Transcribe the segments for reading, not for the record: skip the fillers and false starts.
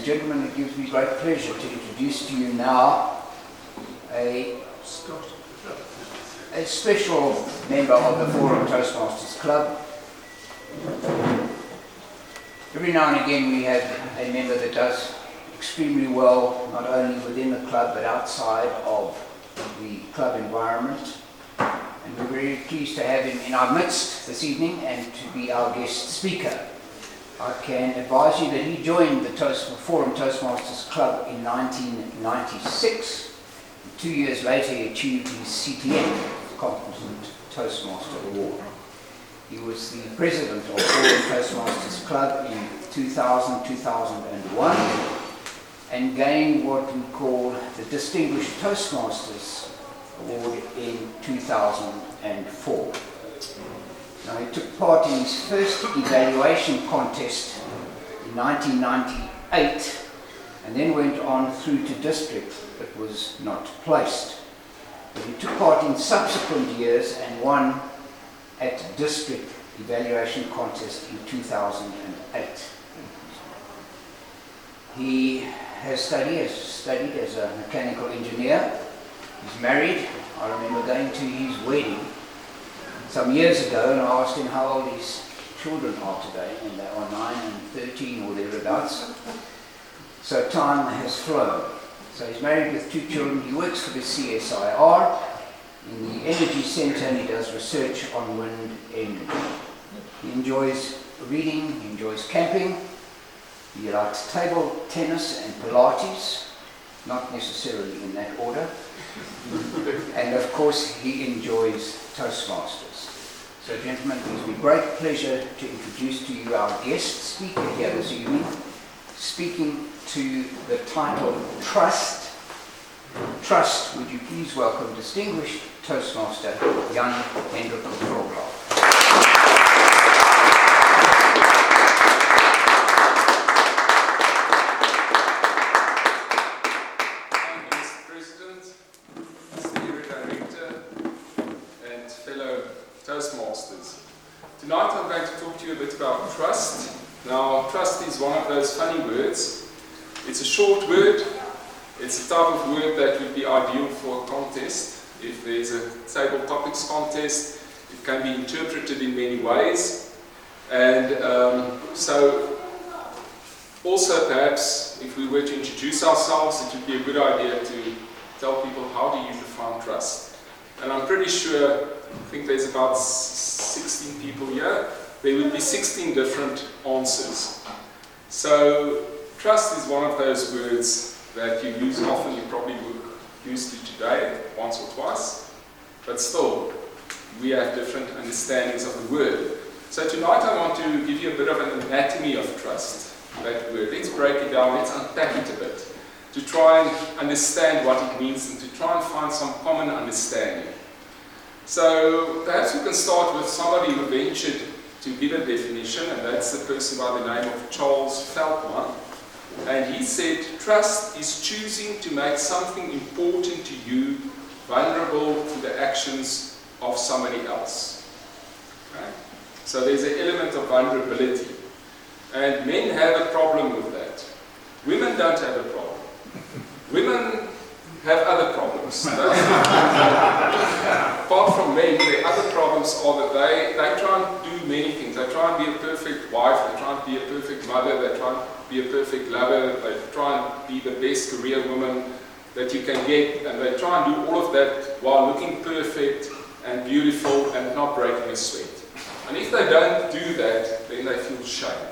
and gentlemen, it gives me great pleasure to introduce to you now a special member of the Forum Toastmasters Club. Every now and again we have a member that does extremely well, not only within the club but outside of the club environment. And we're very pleased to have him in our midst this evening and to be our guest speaker. I can advise you that he joined the Forum Toastmasters Club in 1996. 2 years later he achieved his CTN, Competent Toastmaster Award. He was the president of Forum Toastmasters Club in 2000-2001 and gained what we call the Distinguished Toastmasters Award in 2004. Now, he took part in his first evaluation contest in 1998 and then went on through to district but was not placed. But he took part in subsequent years and won at district evaluation contest in 2008. He has studied as a mechanical engineer. He's married. I remember going to his wedding some years ago and I asked him how old his children are today, and they are 9 and 13 or thereabouts. So time has flown. So he's married with 2 children. He works for the CSIR in the Energy Centre and he does research on wind energy. He enjoys reading, he enjoys camping, he likes table tennis and Pilates, not necessarily in that order. And of course he enjoys Toastmasters. So gentlemen, it gives me great pleasure to introduce to you our guest speaker here this evening, speaking to the title Trust. Trust, would you please welcome distinguished Toastmaster Hendrik Grobler. Toastmasters. Tonight I'm going to talk to you a bit about trust. Now, trust is one of those funny words. It's a short word. It's a type of word that would be ideal for a contest. If there's a table topics contest, it can be interpreted in many ways. And so, also perhaps, if we were to introduce ourselves, it would be a good idea to tell people how do you define trust. And I'm pretty sure, I think there's about 16 people here, there would be 16 different answers. So trust is one of those words that you use often, you probably would use it today, once or twice, but still, we have different understandings of the word. So tonight I want to give you a bit of an anatomy of trust, that word. Let's break it down, let's unpack it a bit, to try and understand what it means and to try and find some common understanding. So perhaps we can start with somebody who ventured to give a definition, and that's the person by the name of Charles Feldman. And he said, trust is choosing to make something important to you vulnerable to the actions of somebody else. Okay? So there's an element of vulnerability. And men have a problem with that. Women don't have a problem. Women have other problems. Apart from men, the other problems are that they try and do many things. They try and be a perfect wife, they try and be a perfect mother, they try and be a perfect lover, they try and be the best career woman that you can get, and they try and do all of that while looking perfect and beautiful and not breaking a sweat. And if they don't do that, then they feel shame.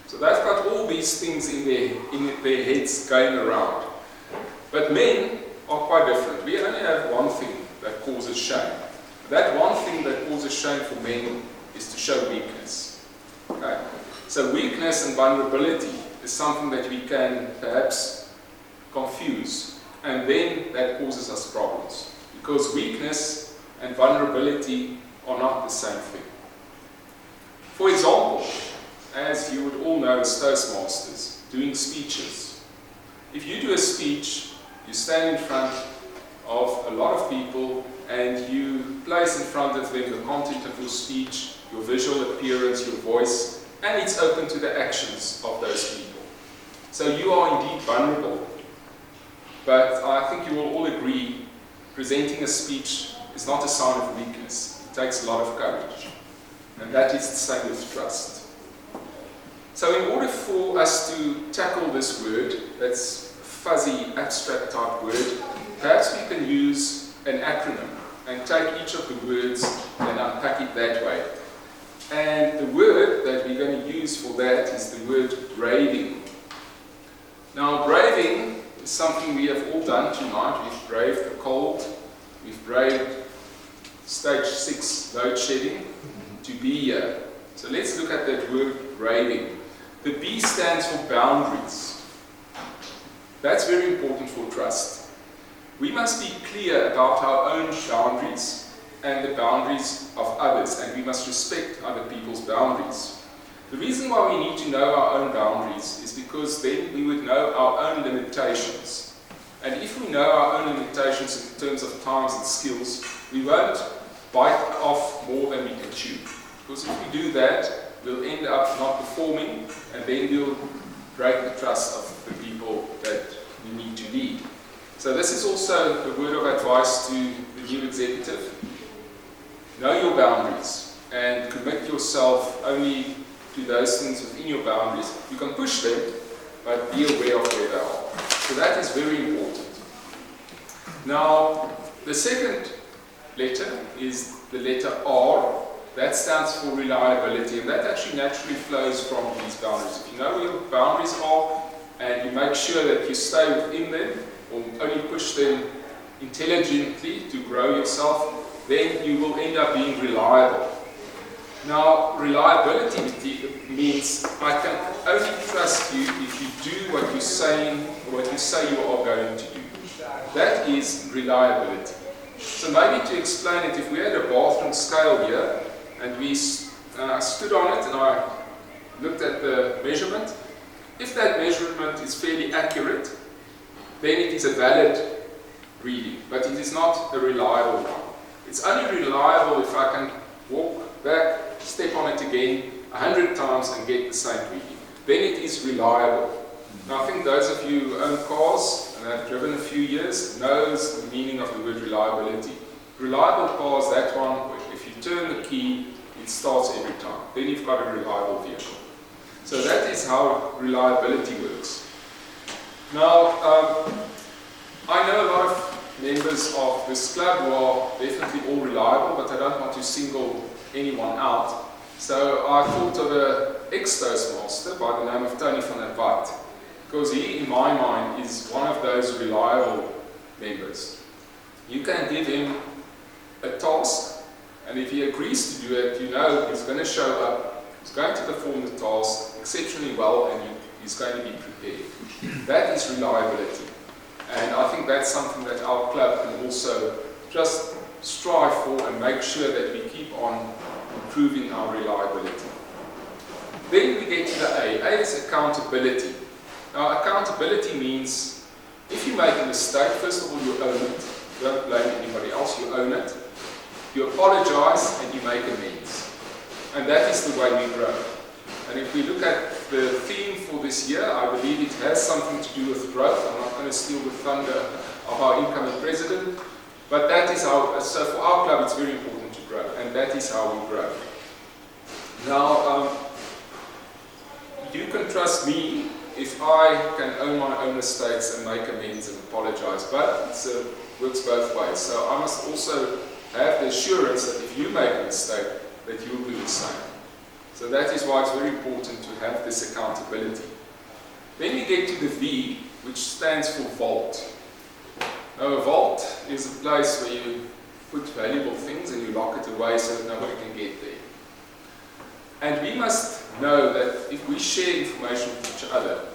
So they've got all these things in their heads going around. But men are quite different. We only have one thing that causes shame. That one thing that causes shame for men is to show weakness. Okay? So weakness and vulnerability is something that we can perhaps confuse, and then that causes us problems. Because weakness and vulnerability are not the same thing. For example, as you would all know as Toastmasters, doing speeches. If you do a speech, you stand in front of a lot of people and you place in front of them the content of your speech, your visual appearance, your voice, and it's open to the actions of those people. So you are indeed vulnerable. But I think you will all agree, presenting a speech is not a sign of weakness. It takes a lot of courage. And that is the same with trust. So in order for us to tackle this word, that's a fuzzy, abstract type word, perhaps we can use an acronym and take each of the words and unpack it that way. And the word that we're going to use for that is the word braving. Now, braving is something we have all done tonight. We've braved the cold, we've braved stage 6 load shedding to be here. So let's look at that word braving. The B stands for boundaries. That's very important for trust. We must be clear about our own boundaries and the boundaries of others, and we must respect other people's boundaries. The reason why we need to know our own boundaries is because then we would know our own limitations. And if we know our own limitations in terms of times and skills, we won't bite off more than we can chew. Because if we do that, we'll end up not performing, and then we'll break the trust of the people that we need to lead. So this is also a word of advice to the new executive. Know your boundaries and commit yourself only to those things within your boundaries. You can push them, but be aware of where they are. So that is very important. Now, the second letter is the letter R. That stands for reliability, and that actually naturally flows from these boundaries. If you know where your boundaries are and you make sure that you stay within them or only push them intelligently to grow yourself, then you will end up being reliable. Now, reliability means I can only trust you if you do what you're saying or what you say you are going to do. That is reliability. So maybe to explain it, if we had a bathroom scale here, and we stood on it and I looked at the measurement, if that measurement is fairly accurate, then it is a valid reading, but it is not a reliable one. It's only reliable if I can walk back, step on it again 100 times and get the same reading. Then it is reliable. Now I think those of you who own cars and have driven a few years knows the meaning of the word reliability. Reliable cars, that one, if you turn the key, it starts every time. Then you've got a reliable vehicle. So that is how reliability works. Now, I know a lot of members of this club who are definitely all reliable, but I don't want to single anyone out. So I thought of an ex-Toastmaster by the name of Tony van der Walt, because he, in my mind, is one of those reliable members. You can give him a task, and if he agrees to do it, you know he's going to show up, he's going to perform the task exceptionally well, and he's going to be prepared. That is reliability. And I think that's something that our club can also just strive for and make sure that we keep on improving our reliability. Then we get to the A. A is accountability. Now, accountability means if you make a mistake, first of all, you own it. You don't blame anybody else, you own it. You apologize and you make amends. And that is the way we grow. And if we look at the theme for this year, I believe it has something to do with growth. I'm not going to steal the thunder of our incoming president, but that is how, so for our club it's very important to grow, and that is how we grow. Now, you can trust me if I can own my own mistakes and make amends and apologize, but it works both ways. So I must also have the assurance that if you make a mistake, that you will do the same. So that is why it's very important to have this accountability. Then we get to the V, which stands for vault. Now a vault is a place where you put valuable things and you lock it away so that nobody can get there. And we must know that if we share information with each other,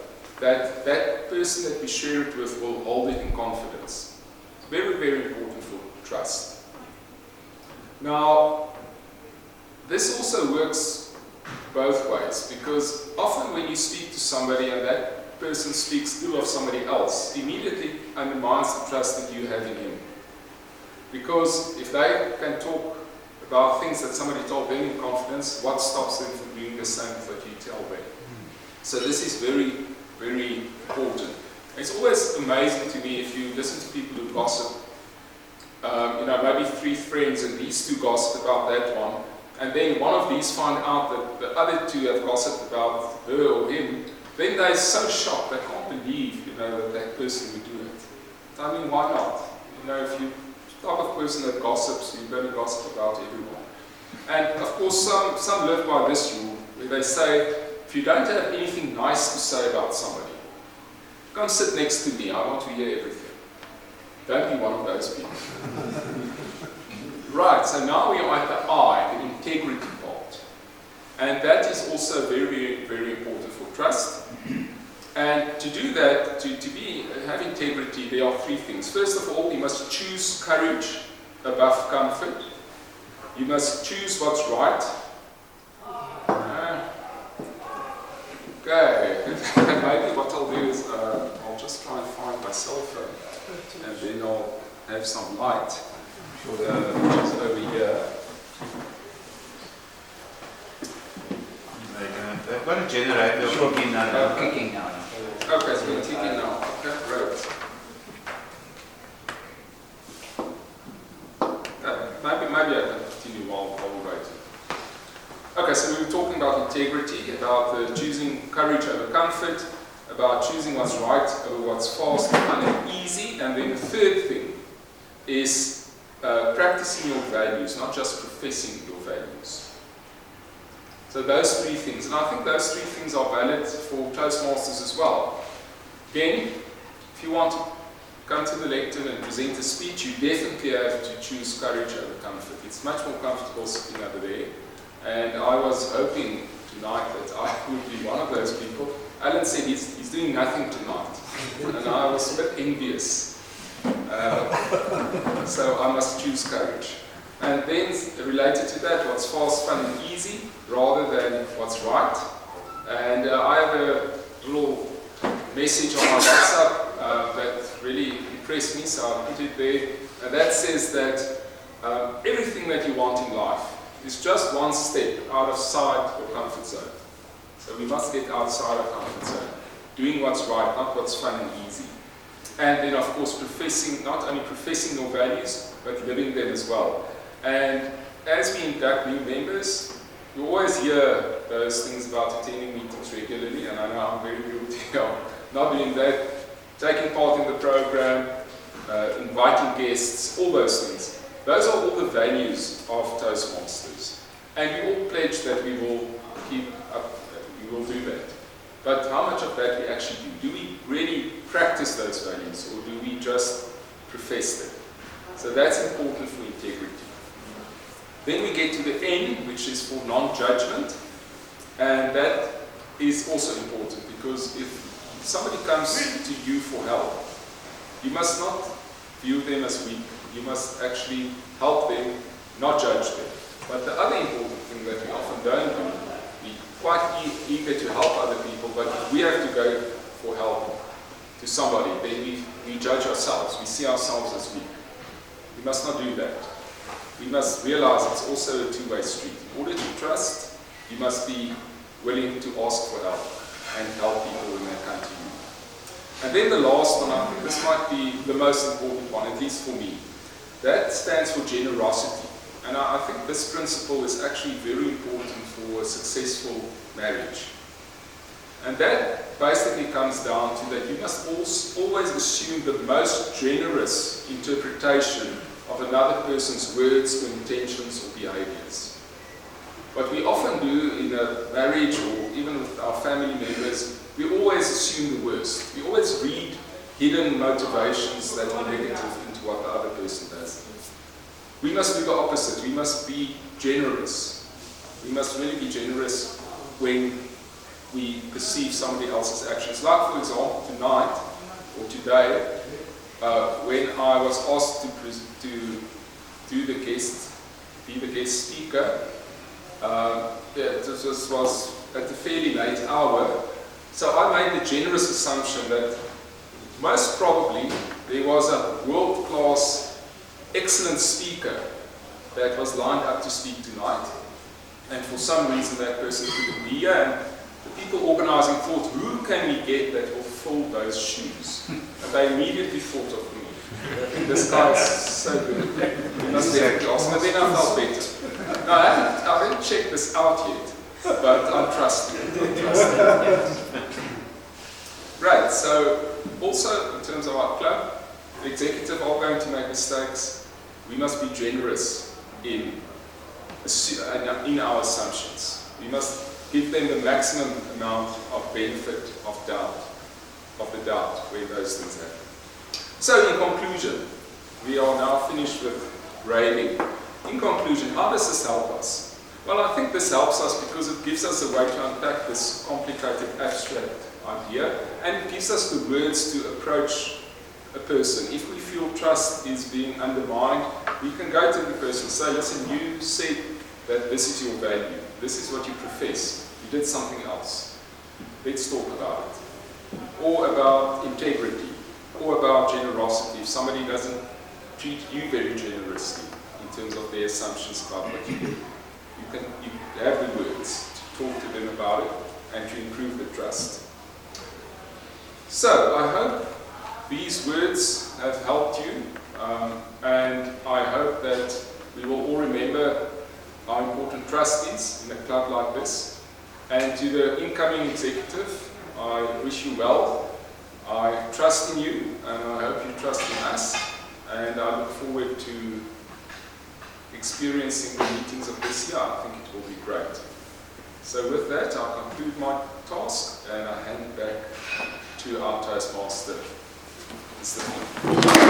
that that person that we share it with will hold it in confidence. It's very, very important for trust. Now, this also works both ways, because often when you speak to somebody and that person speaks ill of somebody else, immediately undermines the trust that you have in him. Because if they can talk about things that somebody told them in confidence, what stops them from doing the same with what you tell them? So this is very very important. It's always amazing to me if you listen to people who gossip. Maybe 3 friends and these 2 gossip about that one, and then one of these find out that the other 2 have gossiped about her or him, then they're so shocked, they can't believe, that person would do it. I mean, why not? If you're the type of person that gossips, you're going to gossip about everyone. And of course, some live by this rule, where they say, if you don't have anything nice to say about somebody, come sit next to me, I want to hear everything. Don't be one of those people. Right, so now we are at the I, the integrity part. And that is also very, very important for trust. And to do that, to have integrity, there are 3 things. First of all, you must choose courage above comfort. You must choose what's right. Okay, maybe what I'll do is I'll just try and find my cell phone, and then I'll have some light, which is over here. They've got a generator kicking now. Kicking now. Okay, it's been ticking now. Okay, great. Maybe I can continue while we wait. Okay, so we were talking about integrity, about choosing courage over comfort, about choosing what's right over what's fast, fun, and easy. And then the third thing is practicing your values, not just professing your values. So those 3 things, and I think those 3 things are valid for Toastmasters as well. Again, if you want to come to the lectern and present a speech, you definitely have to choose courage over comfort. It's much more comfortable sitting over there. And I was hoping tonight that I would be one of those people. Alan said he's doing nothing tonight, and I was a bit envious. So I must choose courage. And then related to that, what's fast, fun, and easy, rather than what's right. And I have a little message on my WhatsApp that really impressed me, so I put it there. And that says that everything that you want in life is just one step out of sight or comfort zone. So we must get outside of comfort zone, doing what's right, not what's fun and easy. And then of course not only professing your values, but living them as well. And as we induct new members, you always hear those things about attending meetings regularly, and I know I'm very guilty of not doing that, taking part in the program, inviting guests, all those things. Those are all the values of Toastmasters. And we all pledge that we will keep up, we will do that. But how much of that we actually do? Do we really practice those values, or do we just profess them? So that's important for integrity. Then we get to the N, which is for non-judgment. And that is also important, because if somebody comes to you for help, you must not view them as weak. You must actually help them, not judge them. But the other important thing that we often don't do, we're quite eager to help other people, but if we have to go for help to somebody, then we judge ourselves. We see ourselves as weak. We must not do that. We must realize it's also a two-way street. In order to trust, you must be willing to ask for help and help people when they come to you. And then the last one, I think this might be the most important one, at least for me. That stands for generosity. And I think this principle is actually very important for a successful marriage. And that basically comes down to that you must always assume the most generous interpretation of another person's words or intentions or behaviors. What we often do in a marriage or even with our family members, we always assume the worst. We always read hidden motivations that are negative into what the other person does. We must do the opposite. We must be generous. We must really be generous when we perceive somebody else's actions. Like, for example, tonight or today, when I was asked to be the guest speaker, this was at a fairly late hour. So I made the generous assumption that most probably there was a world-class, excellent speaker that was lined up to speak tonight. And for some reason that person couldn't be here. And the people organising thought, who can we get that will fill those shoes? And they immediately thought of me. This guy is so good. He must definitely ask. And then I felt better. Now, I haven't checked this out yet, but I'm trusting. Right, so also in terms of our club, the executive are going to make mistakes. We must be generous in our assumptions. We must give them the maximum amount of benefit of the doubt where those things happen. So in conclusion, we are now finished with grading. In conclusion, how does this help us? Well, I think this helps us because it gives us a way to unpack this complicated abstract idea, and it gives us the words to approach a person. If we feel trust is being undermined, we can go to the person and say, listen, you said that this is your value, this is what you profess, you did something else. Let's talk about it. Or about integrity, or about generosity. If somebody doesn't treat you very generously in terms of their assumptions about what you do, you have the words to talk to them about it and to improve the trust. So I hope these words have helped you, and I hope that we will all remember how important trust is in a club like this. And to the incoming executive, I wish you well. I trust in you, and I hope you trust in us, and I look forward to experiencing the meetings of this year. I think it will be great. So with that, I'll conclude my task, and I hand back to our Toastmaster, Mr.